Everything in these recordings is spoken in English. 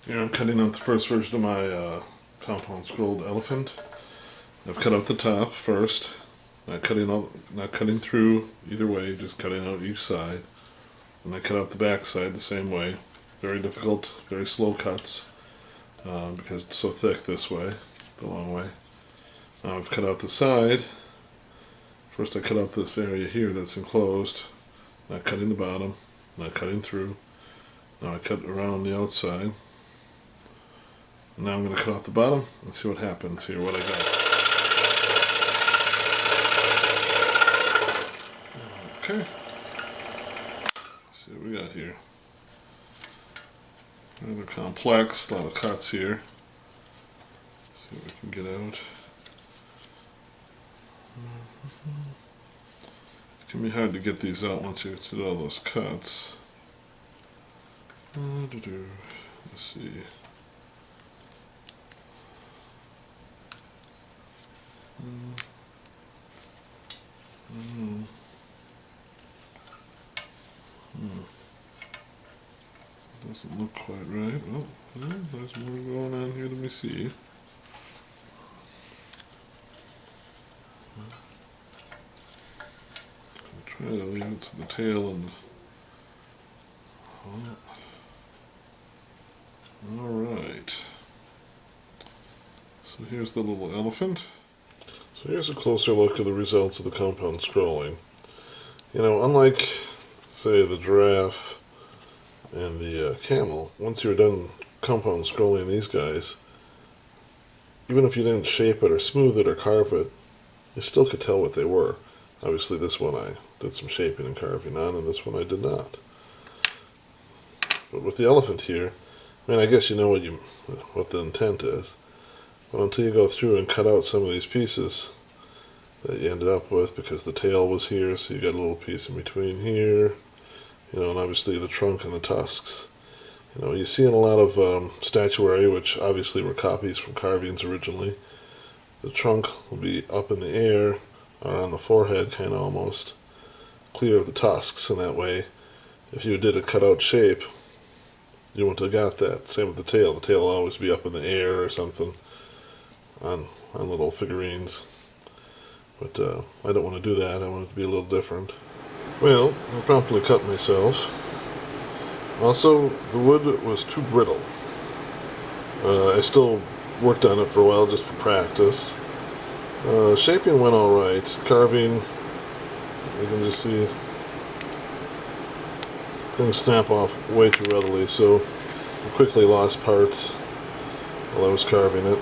Here I'm cutting out the first version of my compound scrolled elephant. I've cut out the top first, not cutting through either way, just cutting out each side. And I cut out the back side the same way. Very difficult, very slow cuts because it's so thick this way, the long way. Now I've cut out the side. First I cut out this area here that's enclosed, not cutting the bottom, not cutting through. Now I cut around the outside. Now I'm going to cut off the bottom and see what happens here, what I got. Okay. Let's see what we got here. Rather complex, a lot of cuts here. Let's see what we can get out. It can be hard to get these out once you do all those cuts. Let's see. Doesn't look quite right. Oh, there's more going on here. Let me see. I'll try to leave it to the tail and. All right. So here's the little elephant. So here's a closer look at the results of the compound scrolling. You know, unlike, say, the giraffe and the camel, once you're done compound scrolling these guys, even if you didn't shape it or smooth it or carve it, you still could tell what they were. Obviously this one I did some shaping and carving on, and this one I did not. But with the elephant here, I mean, I guess you know what the intent is. But until you go through and cut out some of these pieces that you ended up with, because the tail was here, so you got a little piece in between here, you know, and obviously the trunk and the tusks. You know, you see in a lot of statuary, which obviously were copies from carvings originally, the trunk will be up in the air, or on the forehead, kind of almost, clear of the tusks, and that way, if you did a cutout shape, you wouldn't have got that. Same with the tail. The tail will always be up in the air or something on little figurines. But I don't want to do that. I want it to be a little different. Well, I promptly cut myself. Also, the wood was too brittle. I still worked on it for a while just for practice. Shaping went alright. Carving, you can just see things snap off way too readily, so I quickly lost parts while I was carving it.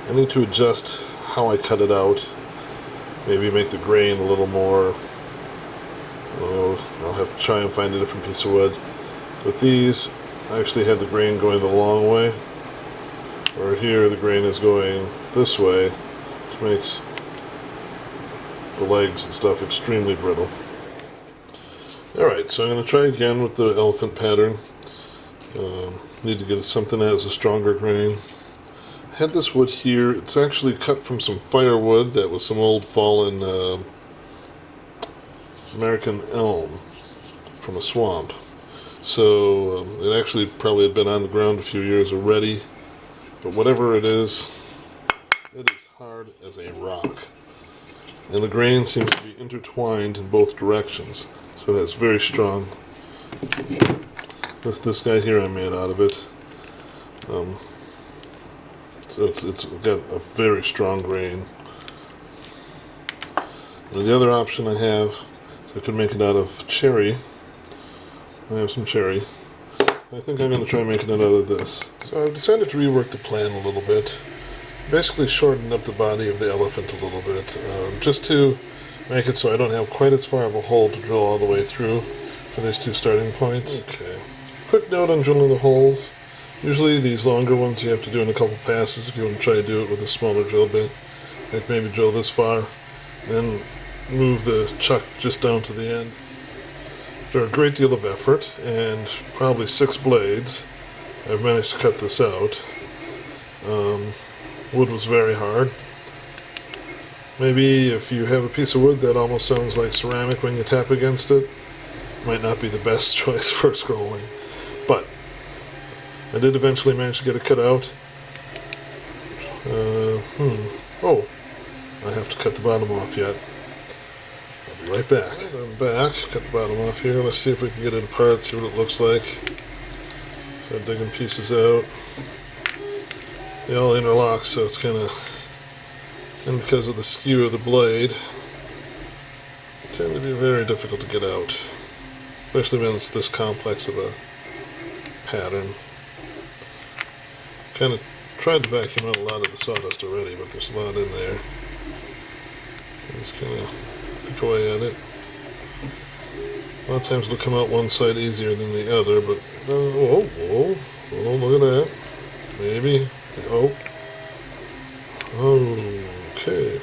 I need to adjust how I cut it out. Maybe make the grain a little more. I'll have to try and find a different piece of wood. With these, I actually had the grain going the long way. Or here, the grain is going this way, which makes the legs and stuff extremely brittle. Alright, so I'm going to try again with the elephant pattern. Need to get something that has a stronger grain. I had this wood here. It's actually cut from some firewood that was some old fallen American elm from a swamp. So it actually probably had been on the ground a few years already. But whatever it is hard as a rock. And the grain seems to be intertwined in both directions. So that's very strong. This guy here I made out of it. So it's got a very strong grain. And the other option I have is I could make it out of cherry. I have some cherry. I think I'm going to try making it out of this. So I've decided to rework the plan a little bit. Basically shorten up the body of the elephant a little bit. Just to make it so I don't have quite as far of a hole to drill all the way through for these two starting points. Okay. Quick note on drilling the holes. Usually these longer ones you have to do in a couple passes if you want to try to do it with a smaller drill bit. Like maybe drill this far, then move the chuck just down to the end. After a great deal of effort and probably 6 blades, I've managed to cut this out. Wood was very hard. Maybe if you have a piece of wood that almost sounds like ceramic when you tap against it, might not be the best choice for scrolling. But I did eventually manage to get it cut out. Oh, I have to cut the bottom off yet. I'll be right back. I'm back. Cut the bottom off here. Let's see if we can get it apart, see what it looks like. Start digging pieces out. They all interlock, so it's kind of, and because of the skew of the blade, tend to be very difficult to get out, especially when it's this complex of a pattern. Kind of tried to vacuum out a lot of the sawdust already, but there's a lot in there. Just kind of pick away at it. A lot of times it'll come out one side easier than the other, but whoa, look at that. Maybe. Oh. Okay.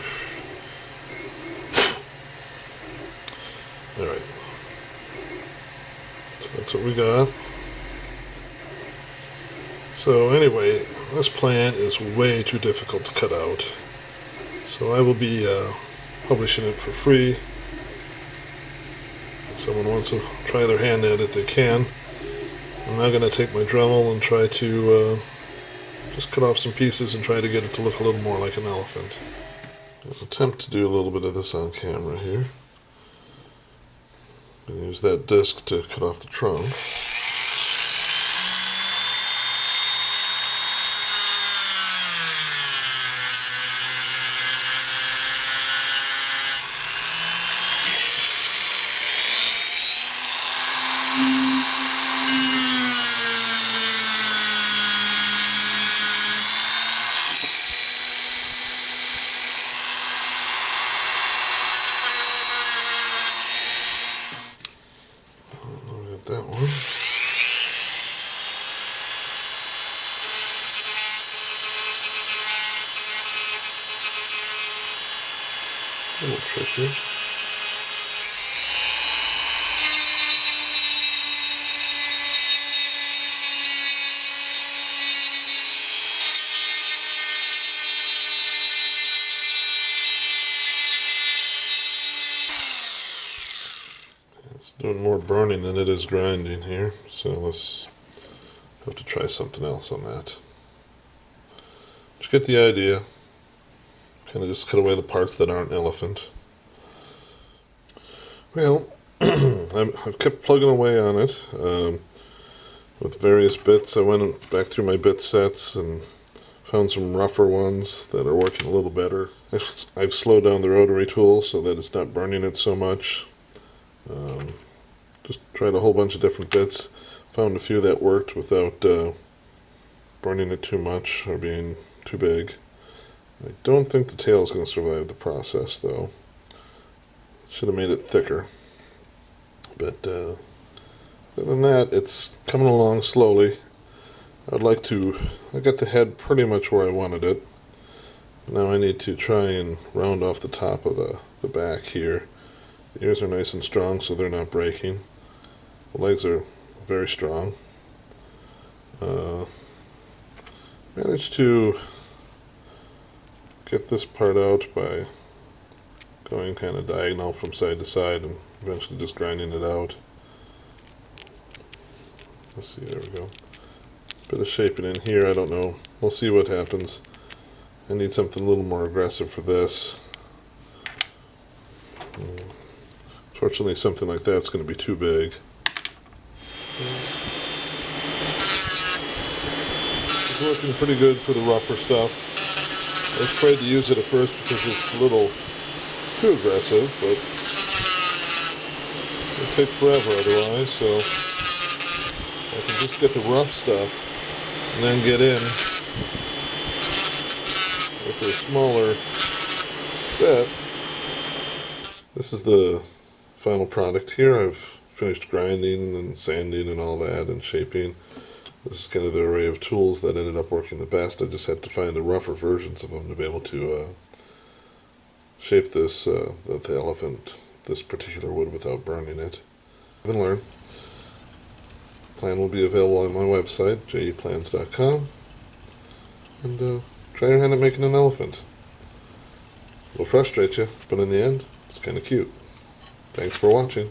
Alright. So that's what we got. So anyway, this plant is way too difficult to cut out. So I will be publishing it for free. If someone wants to try their hand at it, they can. I'm now going to take my Dremel and try to just cut off some pieces and try to get it to look a little more like an elephant. I'll attempt to do a little bit of this on camera here. I'm going to use that disc to cut off the trunk. That one. A little tricky. It's doing more burning than it is grinding here, so let's have to try something else on that. Just get the idea. Kind of just cut away the parts that aren't elephant. Well, I've kept plugging away on it with various bits. I went back through my bit sets and found some rougher ones that are working a little better. I've slowed down the rotary tool so that it's not burning it so much. Just tried a whole bunch of different bits. Found a few that worked without burning it too much or being too big. I don't think the tail is going to survive the process, though. Should have made it thicker. But other than that, it's coming along slowly. I got the head pretty much where I wanted it. Now I need to try and round off the top of the back here. The ears are nice and strong, so they're not breaking. The legs are very strong. Managed to get this part out by going kind of diagonal from side to side and eventually just grinding it out. Let's see, there we go. Bit of shaping in here, I don't know. We'll see what happens. I need something a little more aggressive for this. Fortunately, something like that's going to be too big. It's working pretty good for the rougher stuff. I was afraid to use it at first because it's a little too aggressive, but it'll take forever otherwise, so I can just get the rough stuff and then get in with a smaller bit. This is the final product here. I've finished grinding and sanding and all that and shaping. This is kind of the array of tools that ended up working the best. I just had to find the rougher versions of them to be able to shape this, the elephant, this particular wood without burning it. Live and learn. Plan will be available on my website, jeplans.com. And try your hand at making an elephant. It'll frustrate you, but in the end, it's kind of cute. Thanks for watching.